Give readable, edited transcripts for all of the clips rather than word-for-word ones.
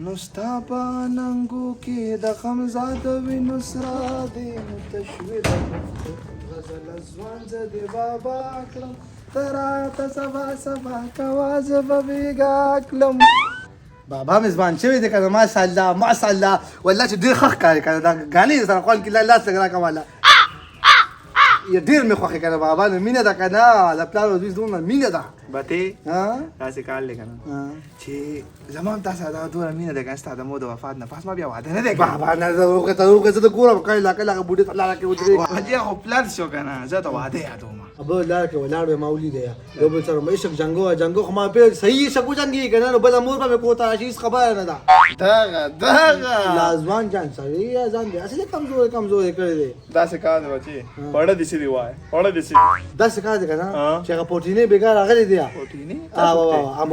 نستا په ننګو کې د غمزاد وینو سره دې متشویر غزل ځوان زه د بابا کړم تراته سبا کوا زه به بېګا کړم بابا مزبان شوی دی کنه ماشاءالله والله چې ډېر ښه ښکاري کنه دا ګانې سره خوند کې لاس لږ راکړه والا ډېر مې خوښې کنه بابا نو مینه ده کنه د پلار او زوی زړونه مینه ده بتې داسې کار دی کنه چې زما هم تا سره دغه دومره مینه ده کنه ستا د مور د وفات نه پس ما بیا واده نه دی بابا نه زه وګورې زه د ګورم کله بوډۍ ته لاره کې ودرېږم بچی خو پلار شو کنه زه ته واده یادوم ابه لاره کې ولاړ وې ما ولیدی یو بل سره مې عشق جنګو خو ما پرې صحیح عشق وجنګېږي که نه نو بله مور به مې کور ته راشي هېڅ خبره نه ده دغه لازمان جان سړی ځان دی هسې کمزوری کړی دی داسې کار دی بچې پړه دې سړي وایه پړه دې سړي داسې کار دی که نه چې هغه پوټینې بېګا راغلی دی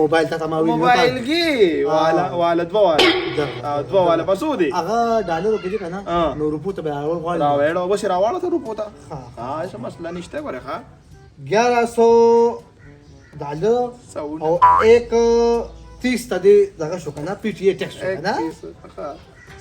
موبایل ته ما ویل موبایل کې واله دوه واله په څو دی هغه ډالرو کې دی که نه نو روپو ته به راوړل غواړي راوړه بس راوړه ته روپو ته ها څه مسله نشته ګوره ښه 1100 ډالر او 130 ته دې دغه شو که نه پی ټي اے ټیکس شو که نه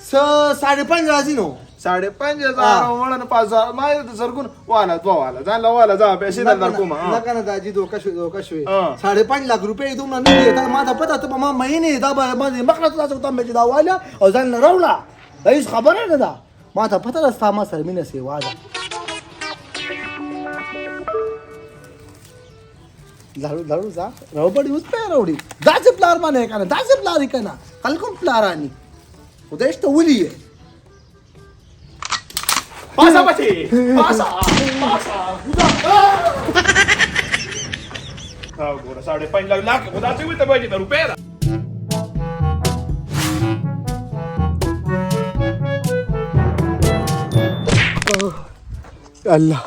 څه 5.5 راځي نو 5,500 وړه نه 5,000 ما د زرګون واله دوه واله ځان له واله ځه پیسې در کوم نه کنه دا جی دوکه شوې 5.5 لک روپۍ دومره نه دي ما ته پته ته ما مهینې دا به ما مخلص تاسو ته مې دا واله او ځان نه راوړه دا هیڅ خبره نه ده ما ته پته ده ستا ما سره مینه سیوا ده لړو ځه راوبړي اوس پې راوړي داسې پلار باندې که نه داسې پلار یې که نه خلک هم پلاراني خدای شته ولي یې پاسه بچې پاسه ګوره 5.5 لک خو داسې وي ته به د روپۍ ده الله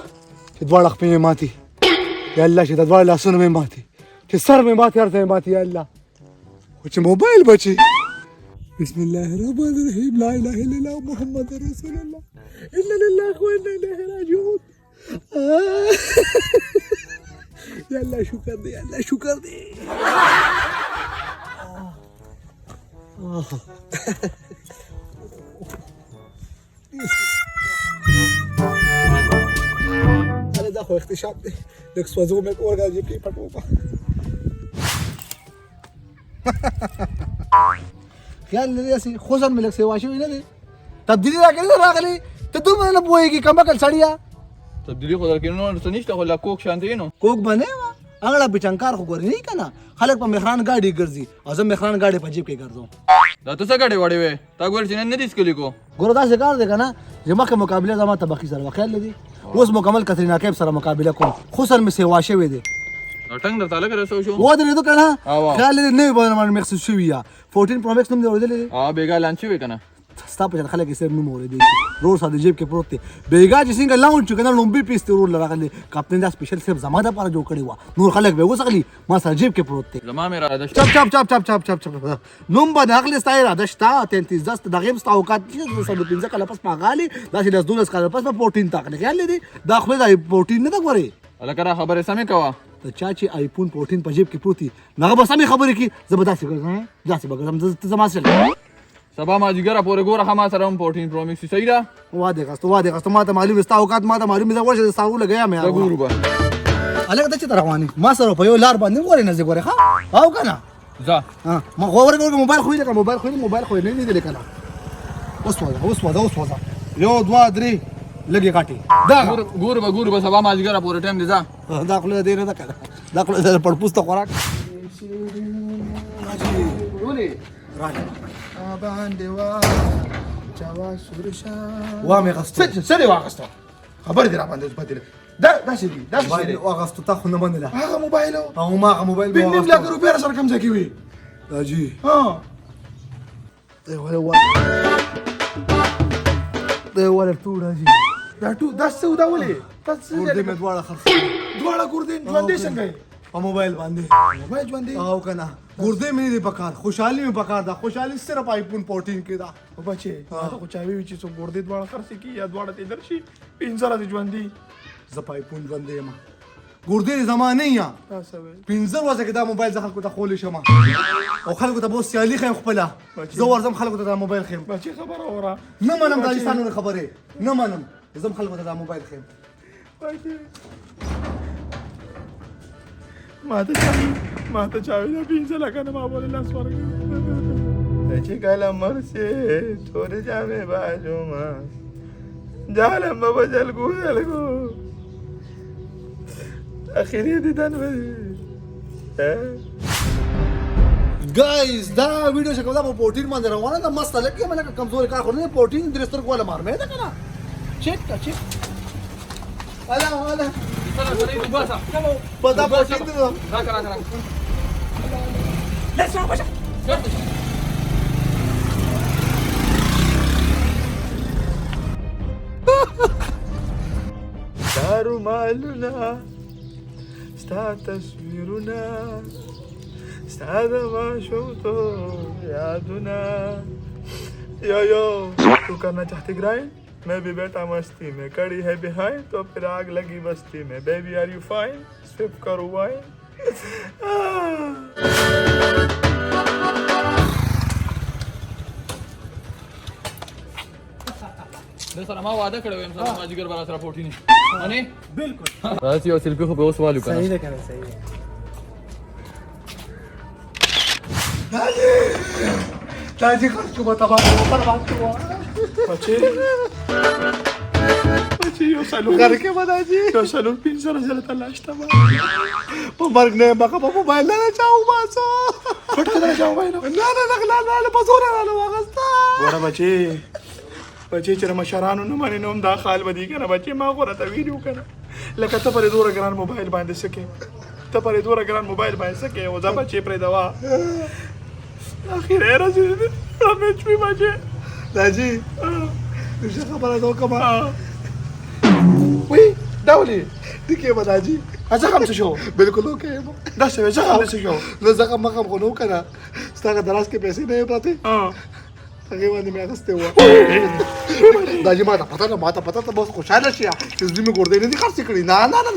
چې دواړه خپې مې ماتي یا الله چې د دواړه لاسونه مې ماتي چې سر مې ماتي هر څه مې ماتي یا الله خو چې موبایل بچي بسم الله الرحمن الرحیم لا اله الا الله محمد رسول الله انا لله وانا الیه راجعون یا الله شکر دی یا الله شکر دی دا خو اختشام دی لږ سوځو مې اورګا جیب کې پټ وکړه خیال لري هسې خوځن مې لږ سیوا شوي نه دی تبدیلي راغلی ته دومره نه پوهېږي کمعقل سړیه تبدیلي خو درکې نو څه نشته خو لا کوک شانتې نو کوک به نه وه هغه بچنکار خو ګورې نه که نه خلک په مهران ګاډي ګرځي او زه مهران ګاډي په جیب کې ګرځم دا ته څه ګاډي وړې وې تا ګورې چې نن نه دي څکلي کو ګوره داسې کار دی که نه چې مخکې مقابله زما طبقي سره خیال لري اوس مکمل کترینا کیف سره مقابله کوم خصوصا مې سیوا شوی دی ټنګ درته لږ رسو شو ودرېدو که نه خیال لري نوي باندې مخصوص شوي یا 14 پرو میکس نوم دې اورېدلی دی بېګا لانچ شوی که نه ستا په شان خلک یې صرف نوم اورېدی شي رور ستا د جیب کې پروت دی بېګا چې څنګه لاونډ شو که نه لومبي پیس ته رور له راغلی کاپټن دا سپیشل صرف زما دپاره جوړ کړی وه نور خلک به وڅغلي ما سره جیب کې پروت دی زما مې اراده شته چپ نوم به د هغلې ستا اراده شته 33 دس د هغې هم ستا اوقات نشته 15 کاله پس په هغه حالې داسې 12 کاله پس به 14 ته اخلي خیال لري دا خولې د 14 نه ده ګورې هلکه را خبرې سمې کوه د چا چې آیفون 14 په جیب کې پروت وي نو هغه به سمې خبرې کړي زه به داسې به ګرځم ته زما سره سبا مازدیګره پورې ګوره ښه ما سره هم 14 پرو میکس صحیح ده واده غستو ما ته معلوم ستا اوقات ما ته معلوم ده ورشه ستا لګیا مې ګورو به هلکه ته چېرته روان یې ما سره په یو لار باندې ګورې نه زه ګورې ښه او که نه ځه ما غوره موبایل خو یې لکه موبایل خو یې نه لیدلی که نه اوس وځه 1 2 3 لږې کاټې ګورو به سبا مازدیګره پورې ټایم دی ځه دا خوله دې نه ده که نه دا خوله د پړپوس ته خوراک باندې وا مې غستو څه دې واغستو خبرې دې را باندې بدلې داسې دي واغستو تا خو نه منله هغه موبایل او ما هغه موبایل به 5 لک روپۍ سره کم ځای کې وي دا جي دی ولې ټوډه جي دا څه ودا ولې ګردې مې دواړه ګردې ژوندې څنګه په موبایل باندې او که نه ګردې مې نه دي پکار خوشحالي مې پکار ده خوشحالي صرف آیفون 14 کې ده بچې ته خو چا وی چې څوک ګردې دواړه خرڅې کړي یا دواړه دې درشي 5 سره دې ژوندې زه په آیفون ژوندې یم ګردې زمانه یا تاسو وې 15 ورځې کې دا موبایل ځخه کو ته خولې شم او خلکو ته بو سیالي خیم خپل زه ورزم خلکو ته دا موبایل خیم بچي خبره وره نه منم دا ستانو خبره نه منم زم خلکو ته دا موبایل خیم ما ته چاوي دا 15 لکه نه ما بوله لاس ورګ چې کله مرسي تور جامې باجو ما جالم بابا جلګو اخیری دیدن गाइस دا वीडियो څنګه دا پروتین باندې روانه ده مست لکه مله کمزوري کار خو نه پروتین درستر کوله مار مې ده کنه چیک الا پدا پروتین ده راکا دارو مالنا ستا تصویرنا ستا د ماشومتو یادونه यो तू करना चाहती ग्राइंड मैं भी बैठा मस्ती में कड़ी है बिहाइंड तो फिर आग लगी बस्ती में बेबी आर यू फाइन स्विप करो वाइन सर ما वादा کړو یم سره ما جګر بالا سره پروتین अनि बिल्कुल راځي او سلفي خو به اوس والو کنه صحیح ده کنه صحیح ताजी खर्च को बता बात को बच्चे यो salud करके बता जी yo salud pinzara जला तलाश था वो मर्ग ने बका मोबाइल ना चाहूं बासो फटका ना जाओ भाई ना बसोरा वाला वागस्ता ورا بچي چې مشرانو نه باندې نوم دا خال بدی کنه بچي ما غوړه ته ویډیو کنه لکه ته پر دوره ګران موبایل باندې سکے ته پر دوره ګران موبایل باندې سکے او دا بچي پر دوا اخیر راځي رمچ می بچي ताजी तुझे खबर दो कमा وی داولي دike बता जी اځه کوم څه شو बिल्कुल ओके دا څه څه کوم څه شو نو زکه مخم خو نو کنه ستاسو دراز کې پیسې نه پاتې هغه باندې مې اخسته و داجی ما ته پتا ته بس خوشاله شي چې زمي ګردې نه دي خرڅ کړی نه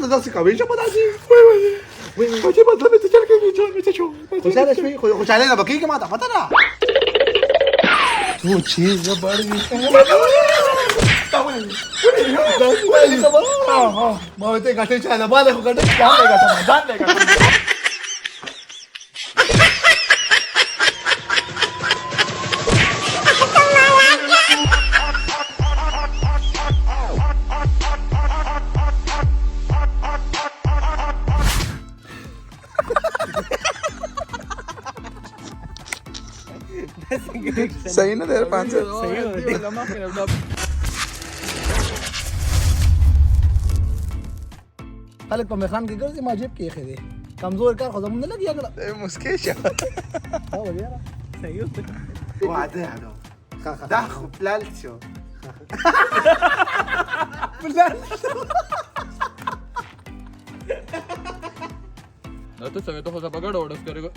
دا څه کوي چې پتا شي بچي مطلب ته چل کې چې شو خوشاله شي خوشاله نه بکی کې ما ته پتا نه تو چیز بڑی ما ته غټه چاله باندې خو غټه ځان نه غټه सही ना तेरे 500 सही हो خلک په مخان کې ګرځي ما جيب کې خېده کمزور کار خو زمونږ نه لګي اګړه مسکیش ها ولیرا صحیح हो وعده دا خو پلال شو نو ته څنګه ته خو بغړ وډس کړو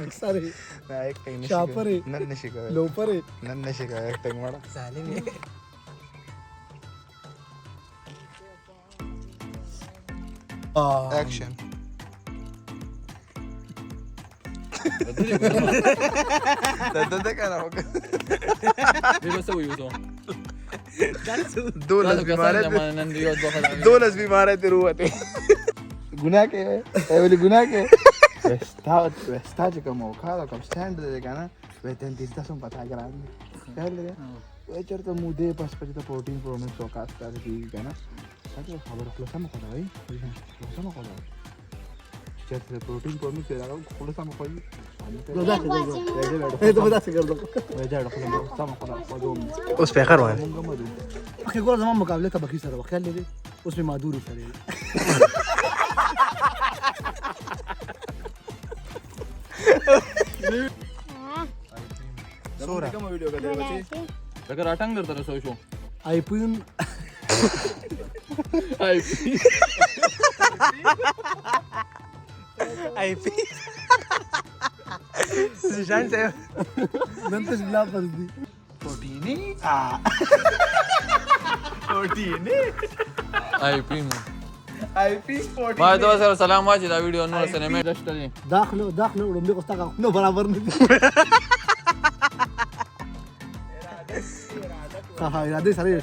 ساري ना एक टाइम शापरे नन नशी का लोपरे नन नशी का एक टाइम वाला साले एक्शन ده كان بس هو يوزو دولس बीमार है روته गुनाह के है बोले गुनाह के está de como cada com stand de gana veten distas un pata grande पहले वेचर तो मुदे पास पर तो प्रोटीन प्रोमिक्स हो कास्ट कर दी गना अच्छा खबर क्लोसा में करा भाई क्लोसा में करा चेक प्रोटीन प्रोमिक्स दे रहा हूं क्लोसा में कोई तो बता से कर दो वेचर क्लोसा में करा उस पे करवा اخي ګور زمان مقابله ته بکی سره وخیال لري اوس می مادور سره सोरा کوم ویډیو کړی بچي لکه راټنګ درته رسو شو آیفون आईपी निशान से نن ته بلا پر دي प्रोटीनी आई पी IP Sport. ما ته سره سلام واچي دا ویډیو نور سره مې دشتلې داخله وړاندې کوستا نو برابر نه دي ها اراده سره یې